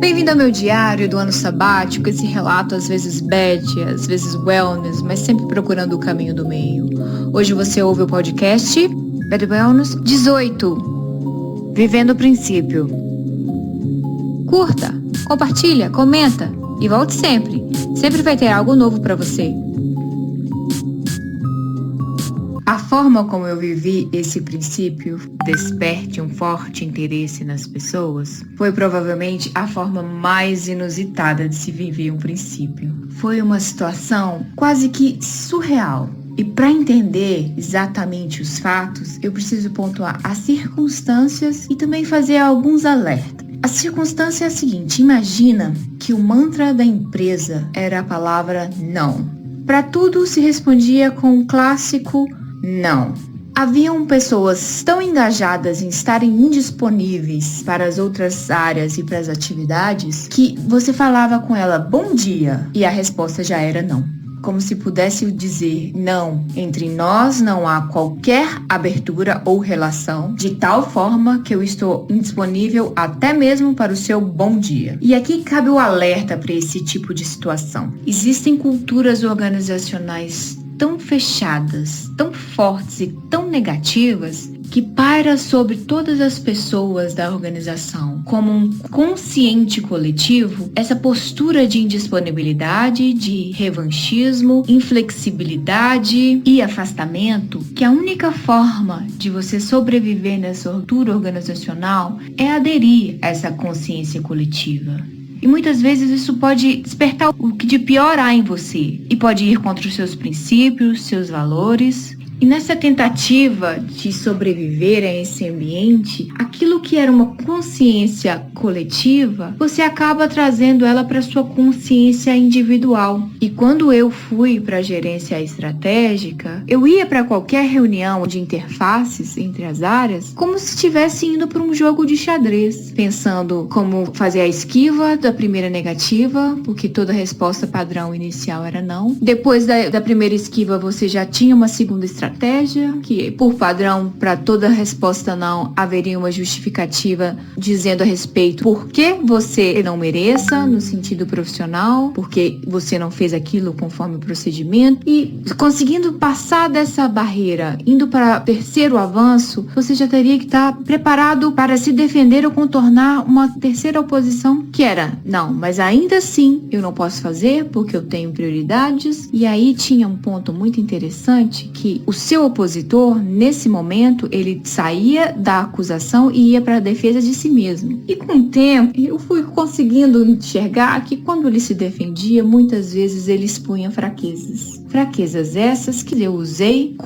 Bem-vindo ao meu diário do ano sabático, esse relato às vezes bad, às vezes wellness, mas sempre procurando o caminho do meio. Hoje você ouve o podcast Bad Wellness 18, Vivendo o Princípio. Curta, compartilha, comenta e volte sempre. Sempre vai ter algo novo para você. A forma como eu vivi esse princípio, desperte um forte interesse nas pessoas, foi provavelmente a forma mais inusitada de se viver um princípio. Foi uma situação quase que surreal. E para entender exatamente os fatos, eu preciso pontuar as circunstâncias e também fazer alguns alertas. A circunstância é a seguinte: imagina que o mantra da empresa era a palavra não. Para tudo se respondia com o clássico não. Haviam pessoas tão engajadas em estarem indisponíveis para as outras áreas e para as atividades que você falava com ela bom dia e a resposta já era não. Como se pudesse dizer não, entre nós não há qualquer abertura ou relação, de tal forma que eu estou indisponível até mesmo para o seu bom dia. E aqui cabe o alerta para esse tipo de situação. Existem culturas organizacionais tão fechadas, tão fortes e tão negativas que paira sobre todas as pessoas da organização como um consciente coletivo essa postura de indisponibilidade, de revanchismo, inflexibilidade e afastamento, que a única forma de você sobreviver nessa cultura organizacional é aderir a essa consciência coletiva. E muitas vezes isso pode despertar o que de pior há em você e pode ir contra os seus princípios, seus valores. E nessa tentativa de sobreviver a esse ambiente, aquilo que era uma consciência coletiva, você acaba trazendo ela para sua consciência individual. E quando eu fui para a gerência estratégica, eu ia para qualquer reunião de interfaces entre as áreas como se estivesse indo para um jogo de xadrez, pensando como fazer a esquiva da primeira negativa, porque toda resposta padrão inicial era não. Depois da primeira esquiva, você já tinha uma segunda estratégia, que por padrão, para toda resposta não, haveria uma justificativa dizendo a respeito por que você não mereça, no sentido profissional, porque você não fez aquilo conforme o procedimento. E conseguindo passar dessa barreira, indo para o terceiro avanço, você já teria que estar preparado para se defender ou contornar uma terceira oposição, que era, não, mas ainda assim eu não posso fazer porque eu tenho prioridades. E aí tinha um ponto muito interessante, que o seu opositor, nesse momento, ele saía da acusação e ia para a defesa de si mesmo. E com o tempo, eu fui conseguindo enxergar que quando ele se defendia, muitas vezes ele expunha fraquezas. Fraquezas essas que eu usei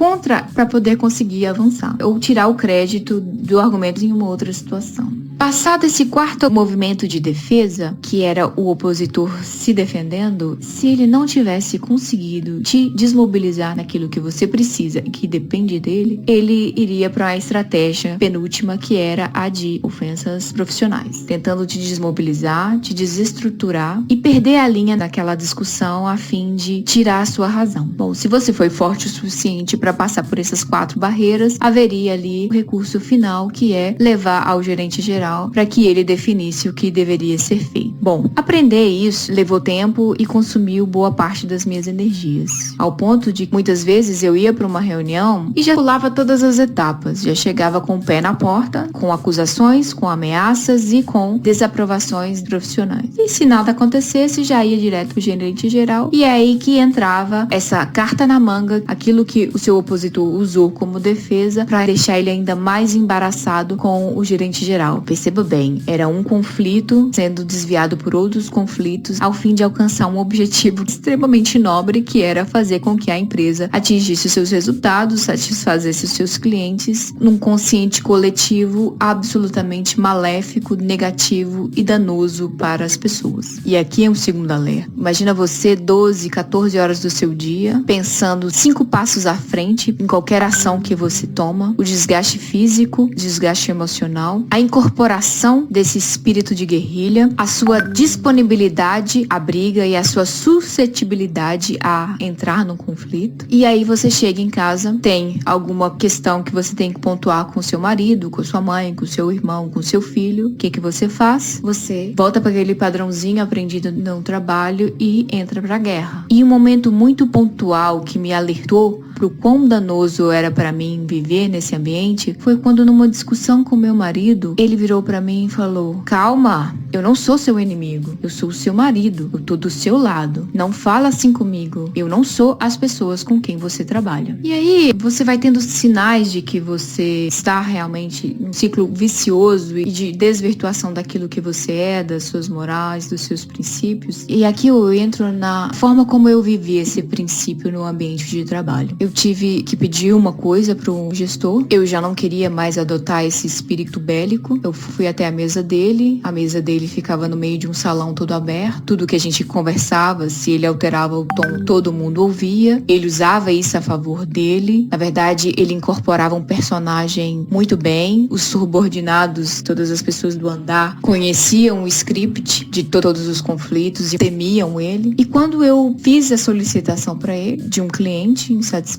para poder conseguir avançar, ou tirar o crédito do argumento em uma outra situação. Passado esse quarto movimento de defesa, que era o opositor se defendendo, se ele não tivesse conseguido te desmobilizar naquilo que você precisa e que depende dele, ele iria para a estratégia penúltima, que era a de ofensas profissionais, tentando te desmobilizar, te desestruturar e perder a linha daquela discussão a fim de tirar a sua razão. Bom, se você foi forte o suficiente para passar por essas 4 barreiras, haveria ali o recurso final, que é levar ao gerente geral para que ele definisse o que deveria ser feito. Bom, aprender isso levou tempo e consumiu boa parte das minhas energias, ao ponto de que muitas vezes eu ia para uma reunião e já pulava todas as etapas, já chegava com o pé na porta, com acusações, com ameaças e com desaprovações profissionais. E se nada acontecesse, já ia direto para o gerente geral, e é aí que entrava essa carta na manga, aquilo que o seu opositor usou como defesa para deixar ele ainda mais embaraçado com o gerente geral. Perceba bem, era um conflito sendo desviado por outros conflitos ao fim de alcançar um objetivo extremamente nobre, que era fazer com que a empresa atingisse os seus resultados, satisfazesse os seus clientes num consciente coletivo absolutamente maléfico, negativo e danoso para as pessoas. E aqui é um segundo alerta. Imagina você 12, 14 horas do seu dia pensando 5 passos à frente em qualquer ação que você toma, o desgaste físico, o desgaste emocional, a incorporação incorporação desse espírito de guerrilha, a sua disponibilidade à briga e a sua suscetibilidade a entrar no conflito. E aí você chega em casa, tem alguma questão que você tem que pontuar com seu marido, com sua mãe, com seu irmão, com seu filho. O que você faz? Você volta para aquele padrãozinho aprendido no trabalho e entra para a guerra. E um momento muito pontual que me alertou pro quão danoso era para mim viver nesse ambiente foi quando, numa discussão com meu marido, ele virou para mim e falou: calma, eu não sou seu inimigo, eu sou o seu marido, eu tô do seu lado, não fala assim comigo, eu não sou as pessoas com quem você trabalha. E aí você vai tendo sinais de que você está realmente em um ciclo vicioso e de desvirtuação daquilo que você é, das suas morais, dos seus princípios. E aqui eu entro na forma como eu vivi esse princípio no ambiente de trabalho. Eu tive que pedir uma coisa pro gestor. Eu já não queria mais adotar esse espírito bélico. Eu fui até a mesa dele. A mesa dele ficava no meio de um salão todo aberto. Tudo que a gente conversava, se ele alterava o tom, todo mundo ouvia. Ele usava isso a favor dele. Na verdade, ele incorporava um personagem muito bem. Os subordinados, todas as pessoas do andar, conheciam o script de todos os conflitos e temiam ele. E quando eu fiz a solicitação para ele, de um cliente insatisfeito,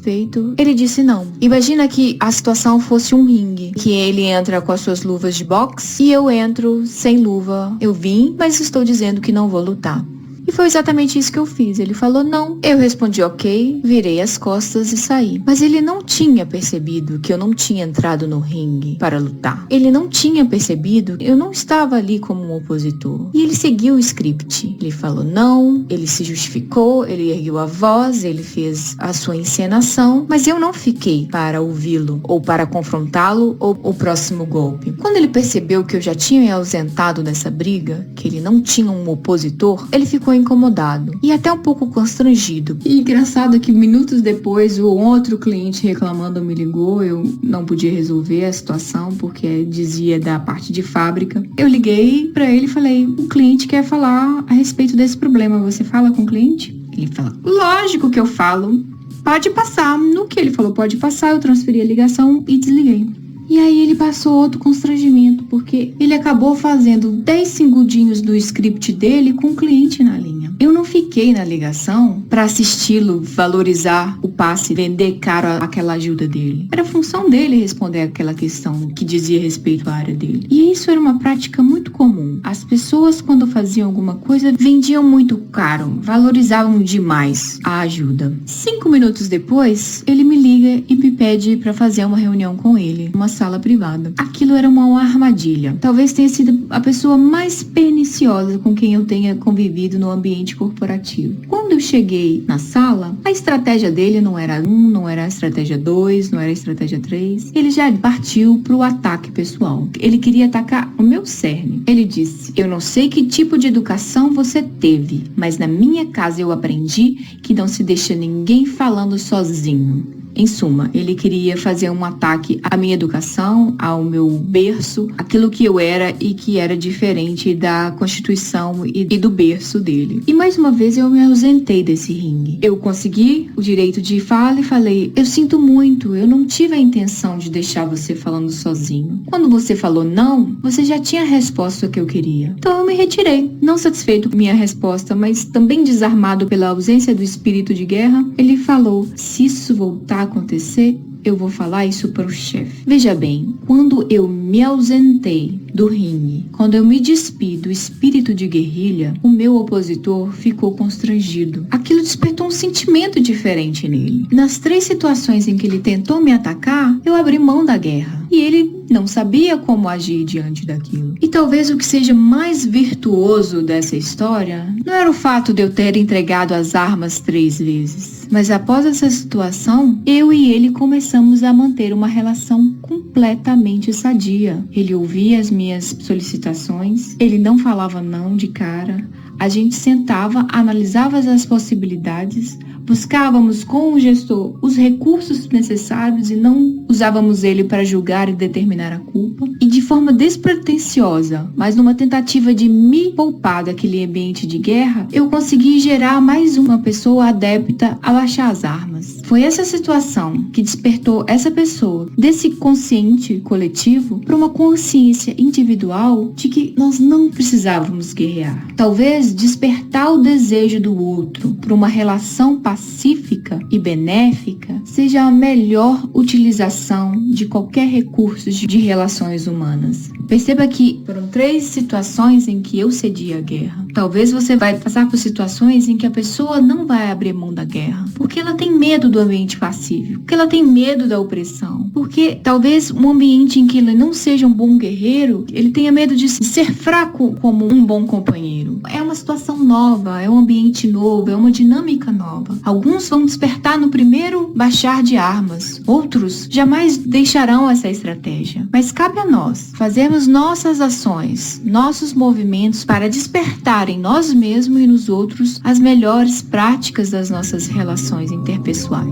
ele disse não. Imagina que a situação fosse um ringue, que ele entra com as suas luvas de boxe e eu entro sem luva. Eu vim, mas estou dizendo que não vou lutar. E foi exatamente isso que eu fiz. Ele falou não. Eu respondi ok, virei as costas e saí. Mas ele não tinha percebido que eu não tinha entrado no ringue para lutar. Ele não tinha percebido que eu não estava ali como um opositor. E ele seguiu o script. Ele falou não, ele se justificou, ele ergueu a voz, ele fez a sua encenação, mas eu não fiquei para ouvi-lo, ou para confrontá-lo, ou o próximo golpe. Quando ele percebeu que eu já tinha me ausentado dessa briga, que ele não tinha um opositor, ele ficou incomodado e até um pouco constrangido. E engraçado é que minutos depois o outro cliente reclamando me ligou. Eu não podia resolver a situação porque dizia da parte de fábrica. Eu liguei para ele e falei: o cliente quer falar a respeito desse problema, você fala com o cliente? Ele fala: lógico que eu falo, pode passar. No que ele falou pode passar, eu transferi a ligação e desliguei. E aí ele passou outro constrangimento, porque ele acabou fazendo 10 segundinhos do script dele com o cliente na linha. Eu não fiquei na ligação para assisti-lo valorizar o passe, vender caro aquela ajuda dele. Era função dele responder aquela questão que dizia respeito à área dele. E isso era uma prática muito comum. As pessoas, quando faziam alguma coisa, vendiam muito caro, valorizavam demais a ajuda. 5 minutos depois, ele me liga e me pede para fazer uma reunião com ele, uma sala privada. Aquilo era uma armadilha. Talvez tenha sido a pessoa mais perniciosa com quem eu tenha convivido no ambiente corporativo. Quando eu cheguei na sala, a estratégia dele não era 1, não era a estratégia 2, não era a estratégia 3. Ele já partiu pro ataque pessoal. Ele queria atacar o meu cerne. Ele disse: eu não sei que tipo de educação você teve, mas na minha casa eu aprendi que não se deixa ninguém falando sozinho. Em suma, ele queria fazer um ataque à minha educação, ao meu berço, aquilo que eu era e que era diferente da constituição e do berço dele. E mais uma vez eu me ausentei desse ringue. Eu consegui o direito de fala e falei: eu sinto muito, eu não tive a intenção de deixar você falando sozinho. Quando você falou não, você já tinha a resposta que eu queria. Então eu me retirei. Não satisfeito com minha resposta, mas também desarmado pela ausência do espírito de guerra, ele falou: se isso voltar a acontecer, eu vou falar isso para o chefe. Veja bem, quando eu me ausentei do ringue, quando eu me despi do espírito de guerrilha, o meu opositor ficou constrangido. Aquilo despertou um sentimento diferente nele. Nas 3 situações em que ele tentou me atacar, eu abri mão da guerra. E ele não sabia como agir diante daquilo. E talvez o que seja mais virtuoso dessa história não era o fato de eu ter entregado as armas 3 vezes. Mas após essa situação, eu e ele começamos a manter uma relação completamente sadia. Ele ouvia as minhas solicitações, ele não falava não de cara. A gente sentava, analisava as possibilidades, buscávamos com o gestor os recursos necessários e não usávamos ele para julgar e determinar a culpa. E de forma despretensiosa, mas numa tentativa de me poupar daquele ambiente de guerra, eu consegui gerar mais uma pessoa adepta a baixar as armas. Foi essa situação que despertou essa pessoa desse consciente coletivo para uma consciência individual de que nós não precisávamos guerrear. Talvez despertar o desejo do outro para uma relação pacífica e benéfica seja a melhor utilização de qualquer recurso de relações humanas. Perceba que foram 3 situações em que eu cedi à guerra. Talvez você vai passar por situações em que a pessoa não vai abrir mão da guerra, porque ela tem medo do ambiente pacífico, porque ela tem medo da opressão, porque talvez um ambiente em que ele não seja um bom guerreiro, ele tenha medo de ser fraco como um bom companheiro. É uma situação nova, é um ambiente novo, é uma dinâmica nova. Alguns vão despertar no primeiro baixar de armas, outros jamais deixarão essa estratégia. Mas cabe a nós fazermos nossas ações, nossos movimentos para despertar em nós mesmos e nos outros as melhores práticas das nossas relações interpessoais.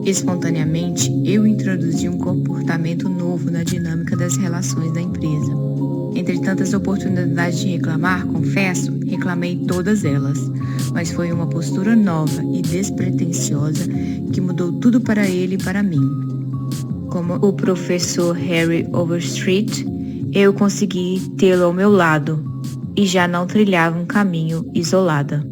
Espontaneamente, eu introduzi um comportamento novo na dinâmica das relações da empresa. Entre tantas oportunidades de reclamar, confesso, reclamei todas elas, mas foi uma postura nova e despretensiosa que mudou tudo para ele e para mim. Como o professor Harry Overstreet, eu consegui tê-lo ao meu lado e já não trilhava um caminho isolada.